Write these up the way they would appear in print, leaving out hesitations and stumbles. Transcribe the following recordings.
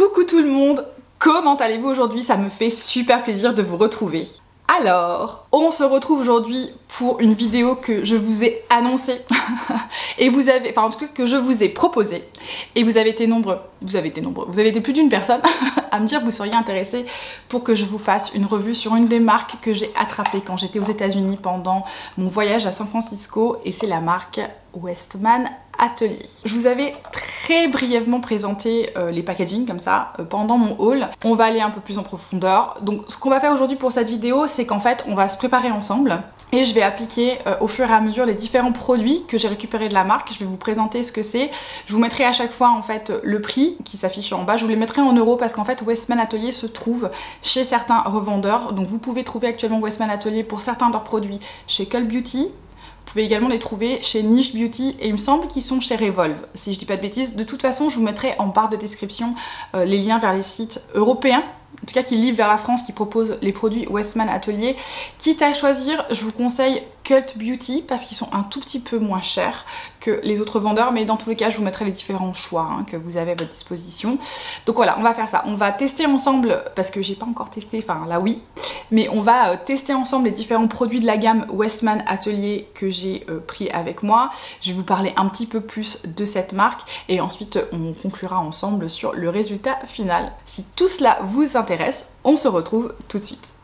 Coucou tout le monde, comment allez-vous aujourd'hui? Ça me fait super plaisir de vous retrouver. Alors, on se retrouve aujourd'hui pour une vidéo que je vous ai annoncée et vous avez, enfin en tout cas que je vous ai proposée et vous avez été nombreux, vous avez été plus d'une personne à me dire que vous seriez intéressés pour que je vous fasse une revue sur une des marques que j'ai attrapées quand j'étais aux États-Unis pendant mon voyage à San Francisco, et c'est la marque Westman Atelier. Je vous avais très brièvement présenté les packaging comme ça pendant mon haul. On va aller un peu plus en profondeur. Donc ce qu'on va faire aujourd'hui pour cette vidéo, c'est qu'en fait on va se préparer ensemble et je vais appliquer au fur et à mesure les différents produits que j'ai récupérés de la marque. Je vais vous présenter ce que c'est. Je vous mettrai à chaque fois en fait le prix qui s'affiche en bas. Je vous les mettrai en euros parce qu'en fait Westman Atelier se trouve chez certains revendeurs. Donc vous pouvez trouver actuellement Westman Atelier pour certains de leurs produits chez Cult Beauty. Vous pouvez également les trouver chez Niche Beauty et il me semble qu'ils sont chez Revolve, si je dis pas de bêtises. De toute façon, je vous mettrai en barre de description les liens vers les sites européens, en tout cas qui livrent vers la France, qui proposent les produits Westman Atelier. Quitte à choisir, je vous conseille Cult Beauty parce qu'ils sont un tout petit peu moins chers que les autres vendeurs, mais dans tous les cas je vous mettrai les différents choix que vous avez à votre disposition. Donc voilà, on va faire ça, on va tester ensemble, parce que j'ai pas encore testé, enfin là oui, mais on va tester ensemble les différents produits de la gamme Westman Atelier que j'ai pris avec moi. Je vais vous parler un petit peu plus de cette marque et ensuite on conclura ensemble sur le résultat final. Si tout cela vous intéresse, on se retrouve tout de suite.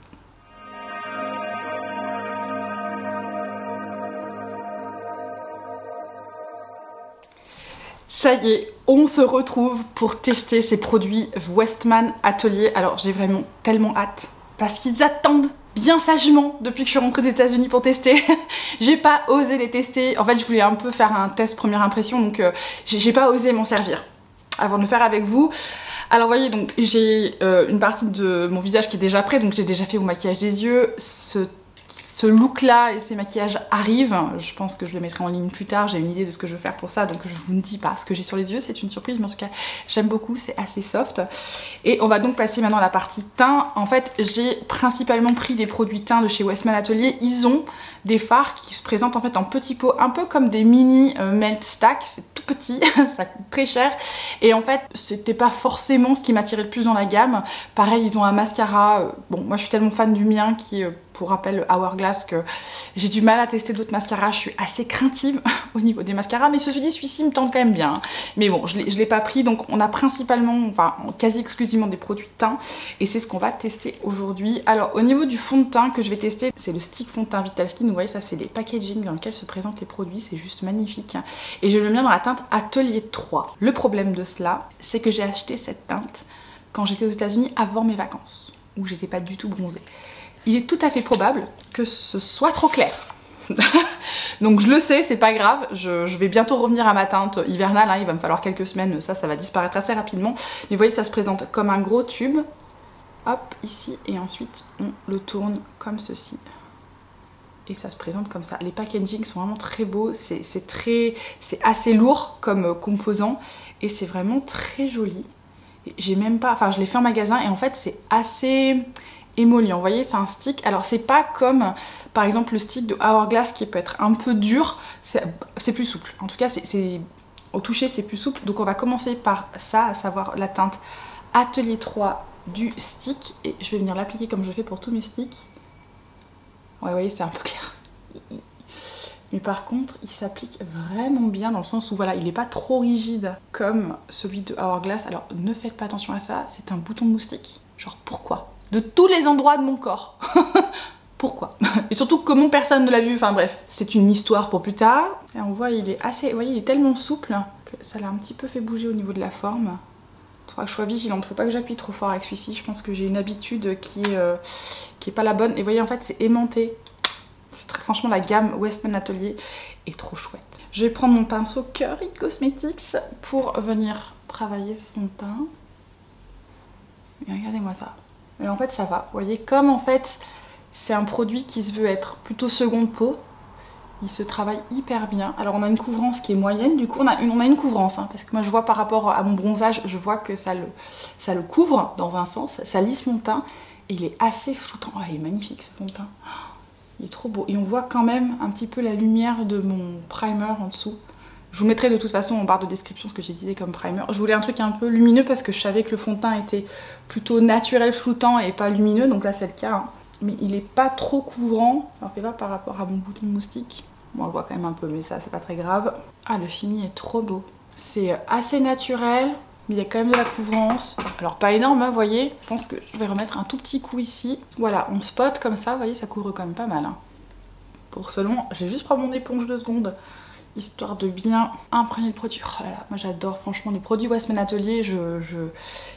Ça y est, on se retrouve pour tester ces produits Westman Atelier. Alors j'ai vraiment tellement hâte parce qu'ils attendent bien sagement depuis que je suis rentrée des États-Unis pour tester. J'ai pas osé les tester. En fait, je voulais un peu faire un test première impression, donc j'ai pas osé m'en servir avant de le faire avec vous. Alors vous voyez, donc j'ai une partie de mon visage qui est déjà prêt, donc j'ai déjà fait mon maquillage des yeux. Ce look là et ces maquillages arrivent, je pense que je le mettrai en ligne plus tard, j'ai une idée de ce que je veux faire pour ça, donc je vous ne dis pas ce que j'ai sur les yeux, c'est une surprise, mais en tout cas j'aime beaucoup, c'est assez soft. Et on va donc passer maintenant à la partie teint. En fait j'ai principalement pris des produits teints de chez Westman Atelier. Ils ont des fards qui se présentent en fait en petits pots, un peu comme des mini melt stack, c'est tout petit, ça coûte très cher, et en fait c'était pas forcément ce qui m'attirait le plus dans la gamme. Pareil, ils ont un mascara, bon moi je suis tellement fan du mien qui pour rappel Hourglass que j'ai du mal à tester d'autres mascaras, je suis assez craintive au niveau des mascaras, mais ceci dit celui-ci me tente quand même bien. Mais bon, je l'ai pas pris, donc on a principalement, enfin quasi exclusivement des produits teints et c'est ce qu'on va tester aujourd'hui. Alors au niveau du fond de teint que je vais tester, c'est le stick fond de teint Vital Skin. Vous voyez, ça c'est les packaging dans lesquels se présentent les produits, c'est juste magnifique. Et je le mets dans la teinte Atelier 3. Le problème de cela, c'est que j'ai acheté cette teinte quand j'étais aux États-Unis avant mes vacances, où j'étais pas du tout bronzée. Il est tout à fait probable que ce soit trop clair. Donc je le sais, c'est pas grave, je vais bientôt revenir à ma teinte hivernale, il va me falloir quelques semaines, ça va disparaître assez rapidement. Mais vous voyez, ça se présente comme un gros tube, hop, ici, et ensuite on le tourne comme ceci. Et ça se présente comme ça. Les packaging sont vraiment très beaux, c'est assez lourd comme composant, et c'est vraiment très joli. J'ai même pas, enfin je l'ai fait en magasin, et en fait c'est assez émollient. Vous voyez, c'est un stick. Alors c'est pas comme par exemple le stick de Hourglass qui peut être un peu dur, c'est plus souple. En tout cas, au toucher c'est plus souple. Donc on va commencer par ça, à savoir la teinte Atelier 3 du stick. Et je vais venir l'appliquer comme je fais pour tous mes sticks. Ouais, vous voyez, c'est un peu clair. Mais par contre, il s'applique vraiment bien dans le sens où voilà, il n'est pas trop rigide comme celui de Hourglass. Alors ne faites pas attention à ça, c'est un bouton de moustique. Genre pourquoi ? De tous les endroits de mon corps. Pourquoi? Et surtout comment personne ne l'a vu, enfin bref. C'est une histoire pour plus tard. Et on voit, il est assez, vous voyez, il est tellement souple que ça l'a un petit peu fait bouger au niveau de la forme. Il faudra que je sois vigilante, faut pas que j'appuie trop fort avec celui-ci. Je pense que j'ai une habitude qui est pas la bonne. Et vous voyez, en fait, c'est aimanté. Franchement, la gamme Westman Atelier est trop chouette. Je vais prendre mon pinceau Curry Cosmetics pour venir travailler son teint. Et regardez-moi ça. Et en fait ça va, vous voyez, comme en fait c'est un produit qui se veut être plutôt seconde peau, il se travaille hyper bien. Alors on a une couvrance qui est moyenne, du coup on a une couvrance, parce que moi je vois par rapport à mon bronzage, je vois que ça le couvre dans un sens, ça lisse mon teint et il est assez floutant. Oh, il est magnifique ce fond de teint, il est trop beau. Et on voit quand même un petit peu la lumière de mon primer en dessous. Je vous mettrai de toute façon en barre de description ce que j'ai utilisé comme primer. Je voulais un truc un peu lumineux parce que je savais que le fond de teint était plutôt naturel floutant et pas lumineux, donc là c'est le cas. Hein. Mais il est pas trop couvrant, alors fais voir par rapport à mon bouton de moustique. Bon, on le voit quand même un peu, mais ça c'est pas très grave. Ah, le fini est trop beau. C'est assez naturel, mais il y a quand même de la couvrance. Alors pas énorme, hein, vous voyez. Je pense que je vais remettre un tout petit coup ici. Voilà, on spot comme ça, vous voyez, ça couvre quand même pas mal. Hein. Pour ce long, je vais juste prendre mon éponge 2 secondes, histoire de bien imprégner le produit. Oh là là, moi j'adore franchement les produits Westman Atelier.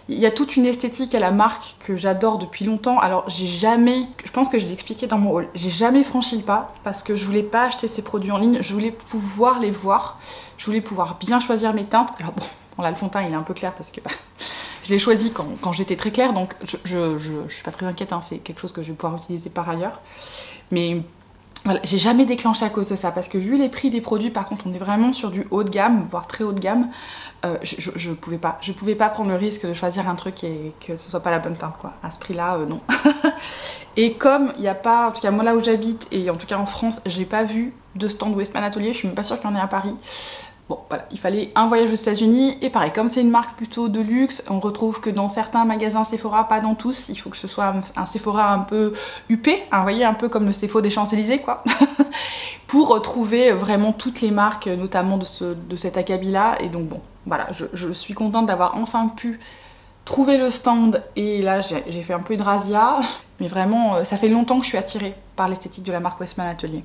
Il y a toute une esthétique à la marque que j'adore depuis longtemps. Alors j'ai jamais, je pense que je l'ai expliqué dans mon haul, j'ai jamais franchi le pas parce que je voulais pas acheter ces produits en ligne. Je voulais pouvoir les voir, je voulais pouvoir bien choisir mes teintes. Alors bon là le fond de teint il est un peu clair parce que je l'ai choisi quand j'étais très claire, donc je suis pas très inquiète, hein, c'est quelque chose que je vais pouvoir utiliser par ailleurs. Mais voilà, j'ai jamais déclenché à cause de ça parce que vu les prix des produits, par contre on est vraiment sur du haut de gamme, voire très haut de gamme. Je pouvais pas prendre le risque de choisir un truc et que ce soit pas la bonne teinte quoi. À ce prix là non. Et comme il n'y a pas, en tout cas moi là où j'habite et en tout cas en France, j'ai pas vu de stand Westman Atelier, je suis même pas sûre qu'il y en ait à Paris. Bon voilà, il fallait un voyage aux États-Unis et pareil, comme c'est une marque plutôt de luxe, on retrouve que dans certains magasins Sephora, pas dans tous, il faut que ce soit un Sephora un peu huppé, hein, vous voyez, un peu comme le Sephora des Champs-Élysées quoi, pour trouver vraiment toutes les marques, notamment de cet acabit-là. Et donc bon, voilà, je suis contente d'avoir enfin pu trouver le stand et là j'ai fait un peu une razzia, mais vraiment ça fait longtemps que je suis attirée par l'esthétique de la marque Westman Atelier.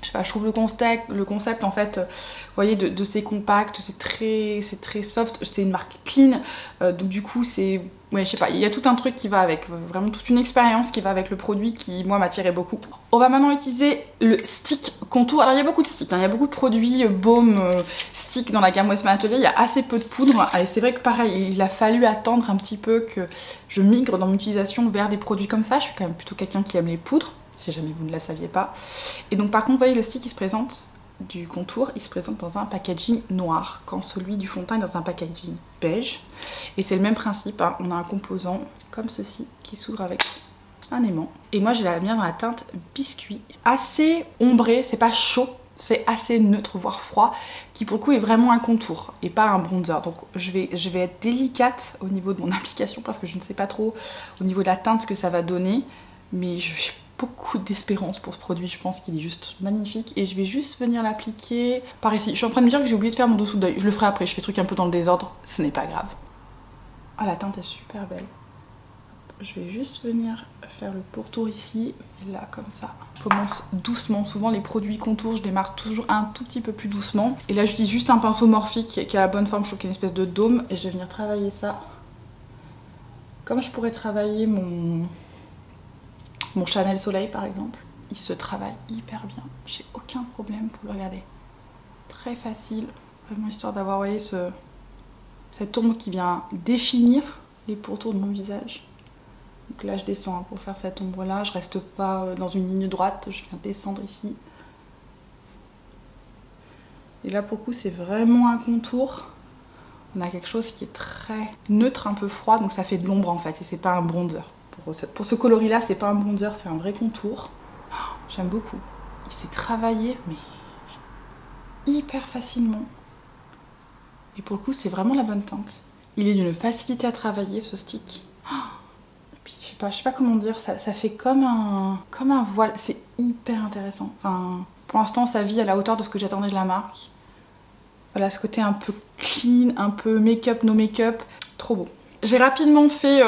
Je sais pas, je trouve le concept en fait, vous voyez, de ces compacts, c'est très soft, c'est une marque clean, donc du coup c'est, ouais je sais pas, il y a tout un truc qui va avec, vraiment toute une expérience qui va avec le produit qui moi m'attirait beaucoup. On va maintenant utiliser le stick contour. Alors il y a beaucoup de sticks, hein, il y a beaucoup de produits baume stick dans la gamme Westman Atelier, il y a assez peu de poudre, et c'est vrai que pareil, il a fallu attendre un petit peu que je migre dans mon utilisation vers des produits comme ça. Je suis quand même plutôt quelqu'un qui aime les poudres, si jamais vous ne la saviez pas. Et donc par contre, vous voyez, le stick il se présente du contour, il se présente dans un packaging noir, quand celui du fond de teint est dans un packaging beige. Et c'est le même principe, hein. On a un composant comme ceci qui s'ouvre avec un aimant. Et moi j'ai la mienne dans la teinte biscuit, assez ombré, c'est pas chaud, c'est assez neutre voire froid, qui pour le coup est vraiment un contour et pas un bronzer. Donc je vais être délicate au niveau de mon application parce que je ne sais pas trop au niveau de la teinte ce que ça va donner, mais j'ai beaucoup d'espérance pour ce produit. Je pense qu'il est juste magnifique et je vais juste venir l'appliquer par ici. Je suis en train de me dire que j'ai oublié de faire mon dessous d'œil, je le ferai après, je fais truc un peu dans le désordre, ce n'est pas grave. Ah, la teinte est super belle. Je vais juste venir faire le pourtour ici, et là comme ça. Je commence doucement, souvent les produits contours je démarre toujours un tout petit peu plus doucement. Et là j'utilise juste un pinceau morphique qui a la bonne forme, je trouve qu'il y a une espèce de dôme. Et je vais venir travailler ça comme je pourrais travailler mon Chanel Soleil par exemple. Il se travaille hyper bien, j'ai aucun problème pour le regarder. Très facile, vraiment histoire d'avoir, vous voyez, cette ombre qui vient définir les pourtours de mon visage. Donc là je descends pour faire cette ombre là, je reste pas dans une ligne droite, je viens descendre ici. Et là pour le coup c'est vraiment un contour. On a quelque chose qui est très neutre, un peu froid, donc ça fait de l'ombre en fait et c'est pas un bronzer. Pour ce coloris là c'est pas un bronzer, c'est un vrai contour. Oh, j'aime beaucoup. Il s'est travaillé mais hyper facilement. Et pour le coup c'est vraiment la bonne teinte. Il est d'une facilité à travailler ce stick. Oh, je sais pas comment dire, ça fait comme un voile, c'est hyper intéressant. Enfin, pour l'instant ça vit à la hauteur de ce que j'attendais de la marque. Voilà, ce côté un peu clean, un peu make-up, no make-up, trop beau. J'ai rapidement fait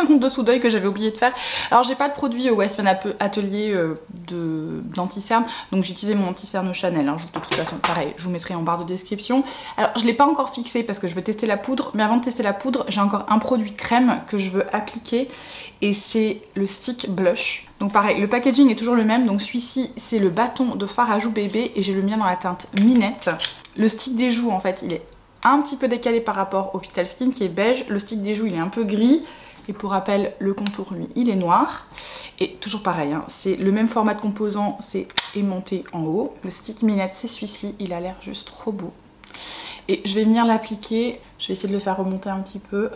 mon dessous d'œil que j'avais oublié de faire. Alors j'ai pas de produit Westman Atelier d'anti-cerne, donc j'ai utilisé mon anti-cerne Chanel, hein. De toute façon pareil, je vous mettrai en barre de description. Alors je l'ai pas encore fixé parce que je veux tester la poudre, mais avant de tester la poudre, j'ai encore un produit crème que je veux appliquer et c'est le stick blush. Donc pareil, le packaging est toujours le même, donc celui-ci c'est le bâton de fard à joues bébé et j'ai le mien dans la teinte Minette. Le stick des joues en fait il est un petit peu décalé par rapport au Vital Skin qui est beige, le stick des joues il est un peu gris et pour rappel le contour lui il est noir et toujours pareil, hein, c'est le même format de composant, c'est aimanté en haut. Le stick Minette c'est celui-ci, il a l'air juste trop beau et je vais venir l'appliquer, je vais essayer de le faire remonter un petit peu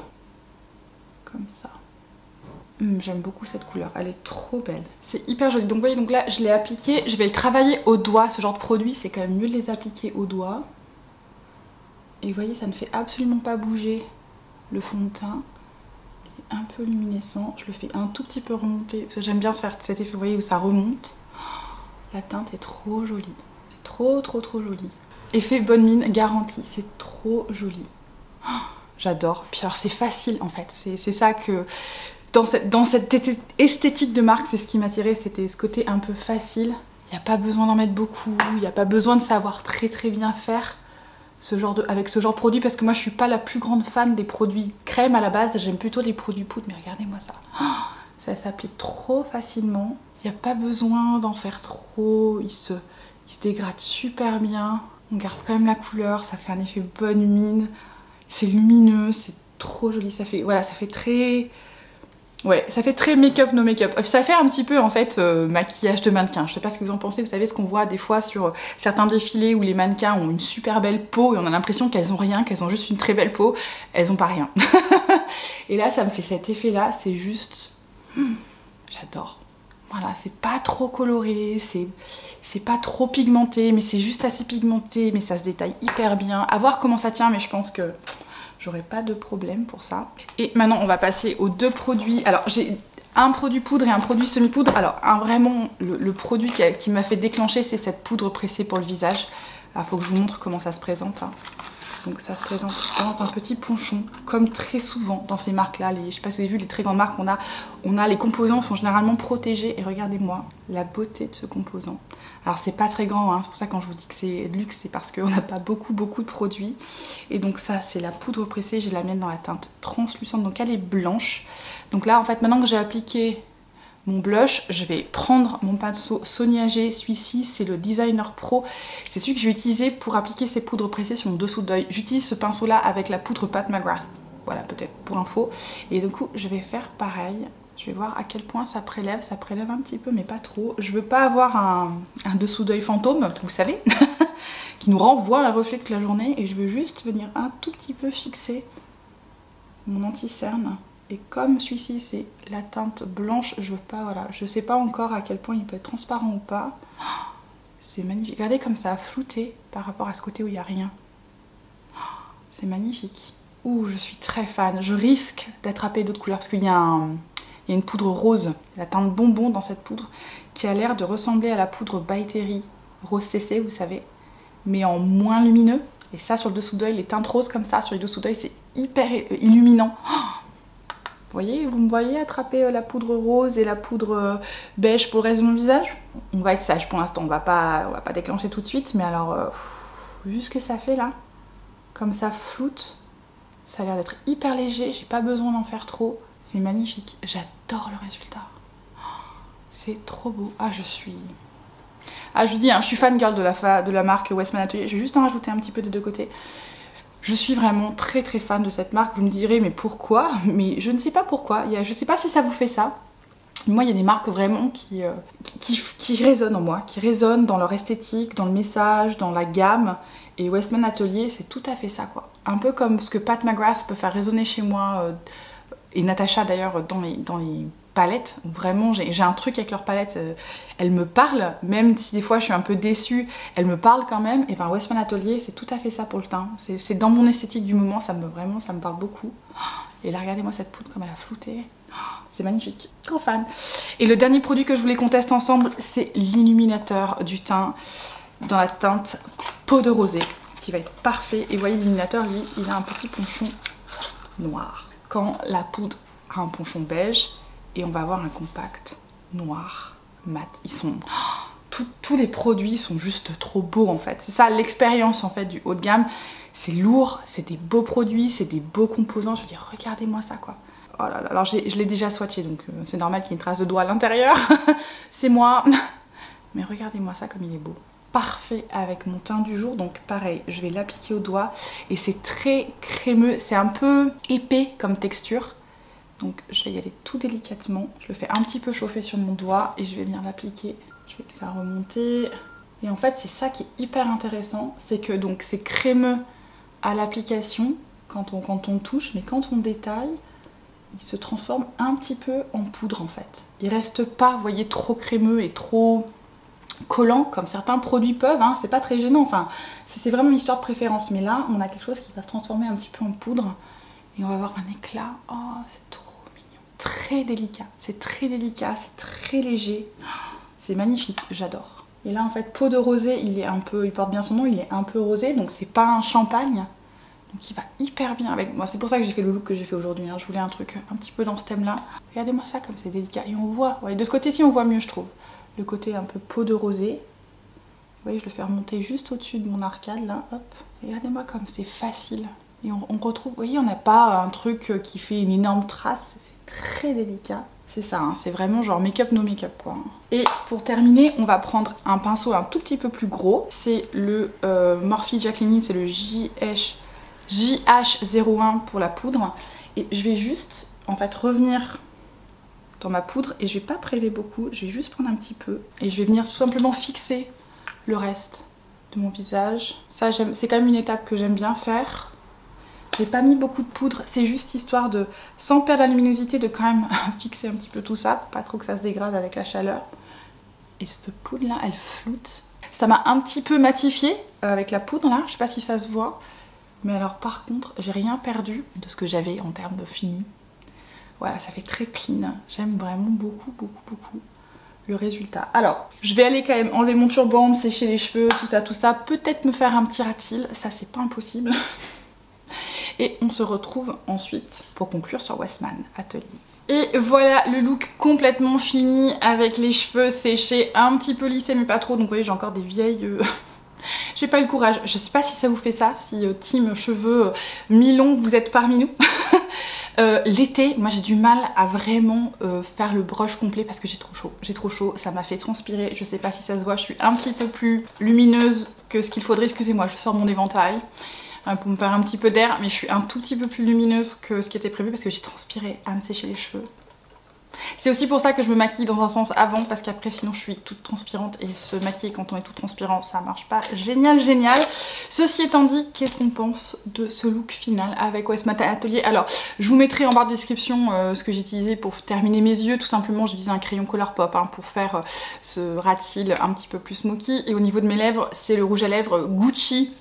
comme ça. J'aime beaucoup cette couleur, elle est trop belle. C'est hyper joli. Donc vous voyez, donc là je l'ai appliqué, je vais le travailler au doigt. Ce genre de produit c'est quand même mieux de les appliquer au doigt. Et vous voyez, ça ne fait absolument pas bouger le fond de teint. Il est un peu luminescent. Je le fais un tout petit peu remonter. Parce que j'aime bien faire cet effet, vous voyez, où ça remonte. La teinte est trop jolie. C'est trop joli. Effet bonne mine garanti. C'est trop joli. J'adore. Puis alors, c'est facile en fait. C'est ça que... Dans cette esthétique de marque, c'est ce qui m'attirait. C'était ce côté un peu facile. Il n'y a pas besoin d'en mettre beaucoup. Il n'y a pas besoin de savoir très bien faire. Avec ce genre de produit, parce que moi je suis pas la plus grande fan des produits crème à la base, j'aime plutôt les produits poudre, mais regardez-moi ça. Ça s'applique trop facilement, il n'y a pas besoin d'en faire trop, il se dégrade super bien, on garde quand même la couleur, ça fait un effet bonne mine, c'est lumineux, c'est trop joli, ça fait très... Ouais, ça fait très make-up, no make-up. Ça fait un petit peu en fait maquillage de mannequin. Je sais pas ce que vous en pensez, vous savez ce qu'on voit des fois sur certains défilés où les mannequins ont une super belle peau et on a l'impression qu'elles ont rien, qu'elles ont juste une très belle peau. Elles ont pas rien. Et là, ça me fait cet effet-là, c'est juste... j'adore. Voilà, c'est pas trop coloré, c'est pas trop pigmenté, mais c'est juste assez pigmenté, mais ça se détaille hyper bien. À voir comment ça tient, mais je pense que... j'aurais pas de problème pour ça. Et maintenant, on va passer aux deux produits. Alors, j'ai un produit poudre et un produit semi-poudre. Alors, vraiment, le produit qui m'a fait déclencher, c'est cette poudre pressée pour le visage. Il faut que je vous montre comment ça se présente. Donc, ça se présente dans un petit ponchon, comme très souvent dans ces marques-là. Je sais pas si vous avez vu, les très grandes marques, les composants sont généralement protégés. Et regardez-moi la beauté de ce composant. Alors c'est pas très grand, hein. C'est pour ça que quand je vous dis que c'est luxe, c'est parce qu'on n'a pas beaucoup de produits. Et donc ça c'est la poudre pressée, j'ai la mienne dans la teinte translucente, donc elle est blanche. Donc là en fait maintenant que j'ai appliqué mon blush, je vais prendre mon pinceau Sonia G, celui-ci c'est le Designer Pro. C'est celui que je vais utiliser pour appliquer ces poudres pressées sur mon dessous d'œil. J'utilise ce pinceau là avec la poudre Pat McGrath, voilà peut-être pour info. Et du coup je vais faire pareil. Je vais voir à quel point ça prélève un petit peu mais pas trop. Je veux pas avoir un dessous d'œil fantôme, vous savez, qui nous renvoie un reflet toute la journée, et je veux juste venir un tout petit peu fixer mon anti-cerne. Et comme celui-ci c'est la teinte blanche, je veux pas, voilà, je sais pas encore à quel point il peut être transparent ou pas. C'est magnifique, regardez comme ça a flouté par rapport à ce côté où il n'y a rien. C'est magnifique. Ouh, je suis très fan, je risque d'attraper d'autres couleurs parce qu'il y a une poudre rose, la teinte bonbon dans cette poudre, qui a l'air de ressembler à la poudre By Terry Rose CC, vous savez, mais en moins lumineux. Et ça, sur le dessous d'œil, les teintes roses comme ça, sur les dessous d'œil, c'est hyper illuminant. Vous me voyez attraper la poudre rose et la poudre beige pour le reste de mon visage? On va être sage pour l'instant, on va pas déclencher tout de suite, mais alors, vu ce que ça fait là, comme ça floute, ça a l'air d'être hyper léger, j'ai pas besoin d'en faire trop. C'est magnifique, j'adore le résultat. C'est trop beau. Je vous dis, hein, je suis fan girl de la marque Westman Atelier. Je vais juste en rajouter un petit peu des deux côtés. Je suis vraiment très fan de cette marque. Vous me direz, mais pourquoi? Mais je ne sais pas pourquoi. Je ne sais pas si ça vous fait ça. Moi, il y a des marques vraiment qui résonnent en moi, qui résonnent dans leur esthétique, dans le message, dans la gamme. Et Westman Atelier, c'est tout à fait ça, quoi. Un peu comme ce que Pat McGrath peut faire résonner chez moi, et Natasha d'ailleurs dans les palettes. Vraiment, j'ai un truc avec leurs palettes, elles me parlent, même si des fois je suis un peu déçue, elles me parlent quand même. Et ben Westman Atelier, c'est tout à fait ça pour le teint. C'est dans mon esthétique du moment, ça me parle beaucoup. Et là, regardez-moi cette poudre comme elle a flouté. C'est magnifique, trop fan. Et le dernier produit que je voulais qu'on teste ensemble, c'est l'illuminateur du teint dans la teinte peau de rosée, qui va être parfait. Et vous voyez, l'illuminateur, lui, il a un petit ponchon noir. Quand la poudre a un ponchon beige, et on va avoir un compact noir mat. Ils sont... tous les produits sont juste trop beaux en fait. C'est ça l'expérience en fait du haut de gamme. C'est lourd, c'est des beaux produits, c'est des beaux composants. Je veux dire, regardez-moi ça quoi. Oh là là, alors je l'ai déjà swatché, donc c'est normal qu'il y ait une trace de doigt à l'intérieur. C'est moi. Mais regardez-moi ça comme il est beau. Parfait avec mon teint du jour, donc pareil, je vais l'appliquer au doigt. Et c'est très crémeux, c'est un peu épais comme texture. Donc je vais y aller tout délicatement. Je le fais un petit peu chauffer sur mon doigt et je vais venir l'appliquer. Je vais le faire remonter. Et en fait, c'est ça qui est hyper intéressant. C'est que donc c'est crémeux à l'application quand on touche, mais quand on détaille, il se transforme un petit peu en poudre en fait. Il reste pas, vous voyez, trop crémeux et trop collant comme certains produits peuvent, hein, c'est pas très gênant, enfin c'est vraiment une histoire de préférence. Mais là on a quelque chose qui va se transformer un petit peu en poudre et on va avoir un éclat. Oh, c'est trop mignon, très délicat, c'est très léger, c'est magnifique, j'adore. Et là en fait peau de rosé, il porte bien son nom, il est un peu rosé, donc c'est pas un champagne, donc il va hyper bien avec moi. C'est pour ça que j'ai fait le look que j'ai fait aujourd'hui, hein. Je voulais un truc un petit peu dans ce thème là. Regardez-moi ça comme c'est délicat, et on voit, ouais, de ce côté-ci on voit mieux je trouve. Le côté un peu peau de rosé. Vous voyez, je le fais remonter juste au-dessus de mon arcade là, hop. Regardez-moi comme c'est facile. Et on retrouve, vous voyez, on n'a pas un truc qui fait une énorme trace, c'est très délicat. C'est ça, hein, c'est vraiment genre make-up no make-up quoi. Et pour terminer, on va prendre un pinceau un tout petit peu plus gros. C'est le Morphe Jacqueline, c'est le JH01 pour la poudre. Et je vais juste, en fait, revenir dans ma poudre et je vais pas prélever beaucoup, je vais juste prendre un petit peu et je vais venir tout simplement fixer le reste de mon visage. Ça, c'est quand même une étape que j'aime bien faire. J'ai pas mis beaucoup de poudre, c'est juste histoire de, sans perdre la luminosité, de quand même fixer un petit peu tout ça, pour pas trop que ça se dégrade avec la chaleur. Et cette poudre là, elle floute. Ça m'a un petit peu matifié avec la poudre là, je sais pas si ça se voit. Mais alors par contre, j'ai rien perdu de ce que j'avais en termes de fini. Voilà, ça fait très clean. J'aime vraiment beaucoup le résultat. Alors, je vais aller quand même enlever mon turban, me sécher les cheveux, tout ça. Peut-être me faire un petit ras de cils, ça c'est pas impossible. Et on se retrouve ensuite pour conclure sur Westman Atelier. Et voilà le look complètement fini avec les cheveux séchés, un petit peu lissés mais pas trop. Donc vous voyez, j'ai encore des vieilles... J'ai pas eu le courage. Je sais pas si ça vous fait ça, si team cheveux mi-longs vous êtes parmi nous. L'été, moi j'ai du mal à vraiment faire le brush complet parce que j'ai trop chaud, ça m'a fait transpirer, je sais pas si ça se voit, je suis un petit peu plus lumineuse que ce qu'il faudrait, excusez-moi, je sors mon éventail pour me faire un petit peu d'air, mais je suis un tout petit peu plus lumineuse que ce qui était prévu parce que j'ai transpiré à me sécher les cheveux. C'est aussi pour ça que je me maquille dans un sens avant, parce qu'après sinon je suis toute transpirante et se maquiller quand on est toute transpirante ça marche pas. Génial. Ceci étant dit, qu'est-ce qu'on pense de ce look final avec Westman Atelier? Alors je vous mettrai en barre de description ce que j'ai utilisé pour terminer mes yeux. Tout simplement j'utilisais un crayon Colourpop hein, pour faire ce ras de cils un petit peu plus smoky. Et au niveau de mes lèvres, c'est le rouge à lèvres Gucci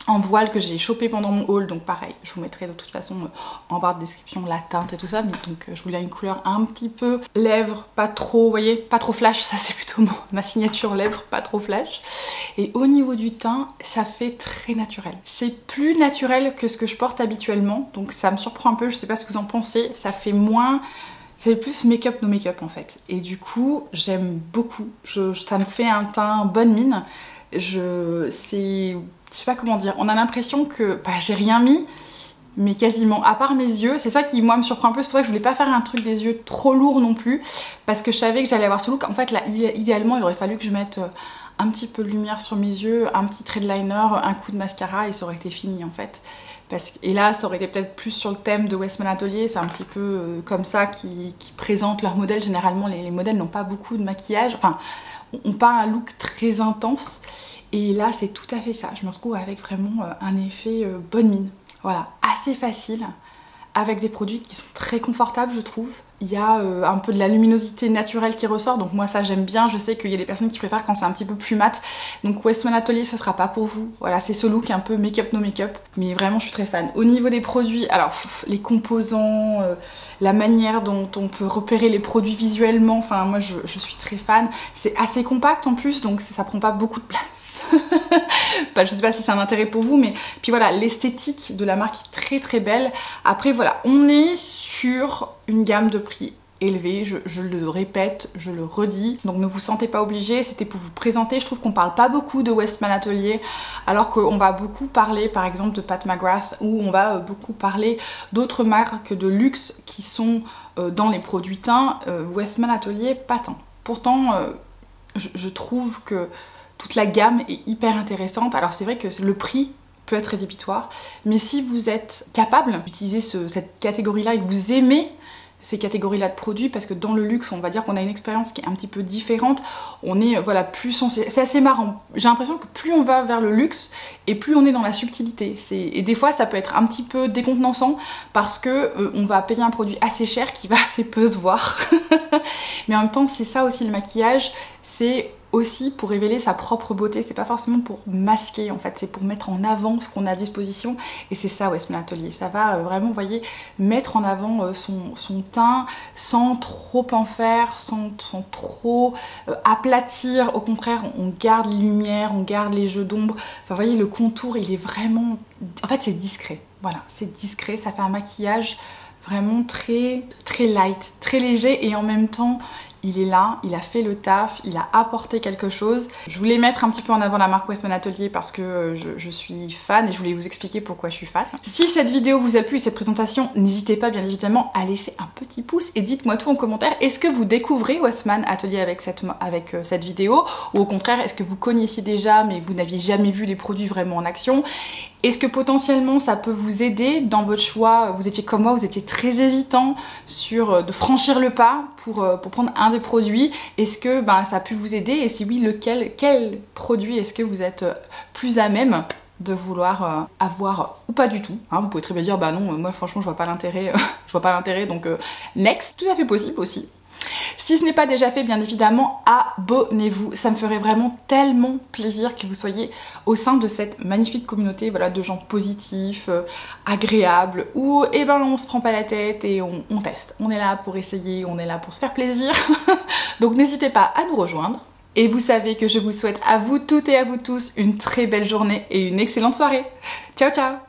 en voile que j'ai chopé pendant mon haul, donc pareil, je vous mettrai de toute façon en barre de description la teinte et tout ça, mais donc je voulais une couleur un petit peu lèvres, pas trop, vous voyez, pas trop flash, ça c'est plutôt ma signature lèvres, pas trop flash. Et au niveau du teint, ça fait très naturel. C'est plus naturel que ce que je porte habituellement, donc ça me surprend un peu, je sais pas ce que vous en pensez, ça fait moins... C'est plus make-up no make-up en fait. Et du coup, j'aime beaucoup, ça me fait un teint bonne mine. Je sais pas comment dire, on a l'impression que j'ai rien mis, mais quasiment, à part mes yeux, c'est ça qui moi me surprend un peu, c'est pour ça que je voulais pas faire un truc des yeux trop lourd non plus, parce que je savais que j'allais avoir ce look. En fait là, idéalement, il aurait fallu que je mette un petit peu de lumière sur mes yeux, un petit trait de liner, un coup de mascara et ça aurait été fini en fait. Et là, ça aurait été peut-être plus sur le thème de Westman Atelier, c'est un petit peu comme ça qui présentent leurs modèles. Généralement, les modèles n'ont pas beaucoup de maquillage, enfin, ont pas un look très intense. Et là, c'est tout à fait ça. Je me retrouve avec vraiment un effet bonne mine. Voilà, assez facile, avec des produits qui sont très confortables, je trouve. Il y a un peu de la luminosité naturelle qui ressort, donc moi ça j'aime bien. Je sais qu'il y a des personnes qui préfèrent quand c'est un petit peu plus mat, donc Westman Atelier ça sera pas pour vous. Voilà, c'est ce look un peu make-up no make-up, mais vraiment je suis très fan. Au niveau des produits, alors les composants, la manière dont on peut repérer les produits visuellement, enfin moi je suis très fan. C'est assez compact en plus, donc ça prend pas beaucoup de place. Je sais pas si c'est un intérêt pour vous, mais puis voilà, l'esthétique de la marque est très belle. Après voilà, on est sur une gamme de prix élevé, je le répète, je le redis, donc ne vous sentez pas obligé, c'était pour vous présenter. Je trouve qu'on parle pas beaucoup de Westman Atelier, alors qu'on va beaucoup parler par exemple de Pat McGrath, ou on va beaucoup parler d'autres marques de luxe qui sont dans les produits teints. Westman Atelier, pas tant. Pourtant, je trouve que toute la gamme est hyper intéressante. Alors c'est vrai que le prix peut être rédhibitoire, mais si vous êtes capable d'utiliser cette catégorie-là et que vous aimez ces catégories-là de produits, parce que dans le luxe, on va dire qu'on a une expérience qui est un petit peu différente, on est voilà plus sensible. C'est assez marrant. J'ai l'impression que plus on va vers le luxe et plus on est dans la subtilité. Et des fois, ça peut être un petit peu décontenançant parce que on va payer un produit assez cher qui va assez peu se voir. Mais en même temps, c'est ça aussi le maquillage, c'est aussi pour révéler sa propre beauté, c'est pas forcément pour masquer en fait, c'est pour mettre en avant ce qu'on a à disposition et c'est ça Westman Atelier, ça va vraiment, vous voyez, mettre en avant son teint sans trop en faire, sans trop aplatir, au contraire on garde les lumières, on garde les jeux d'ombre, enfin vous voyez le contour il est vraiment, en fait c'est discret, voilà, c'est discret, ça fait un maquillage vraiment très light, très léger et en même temps il est là, il a fait le taf, il a apporté quelque chose. Je voulais mettre un petit peu en avant la marque Westman Atelier parce que je suis fan et je voulais vous expliquer pourquoi je suis fan. Si cette vidéo vous a plu, cette présentation, n'hésitez pas bien évidemment à laisser un petit pouce et dites-moi tout en commentaire. Est-ce que vous découvrez Westman Atelier avec cette vidéo ou au contraire, est-ce que vous connaissiez déjà mais vous n'aviez jamais vu les produits vraiment en action? Est-ce que potentiellement ça peut vous aider dans votre choix? Vous étiez comme moi, vous étiez très hésitant de franchir le pas pour prendre un des produits. Est-ce que ça a pu vous aider? Et si oui, quel produit est-ce que vous êtes plus à même de vouloir avoir ou pas du tout, hein? Vous pouvez très bien dire bah non, moi franchement je vois pas l'intérêt, donc next, tout à fait possible aussi. Si ce n'est pas déjà fait, bien évidemment, abonnez-vous. Ça me ferait vraiment tellement plaisir que vous soyez au sein de cette magnifique communauté, voilà, de gens positifs, agréables, où on se prend pas la tête et on teste. On est là pour essayer, on est là pour se faire plaisir. Donc n'hésitez pas à nous rejoindre. Et vous savez que je vous souhaite à vous toutes et à vous tous une très belle journée et une excellente soirée. Ciao ciao!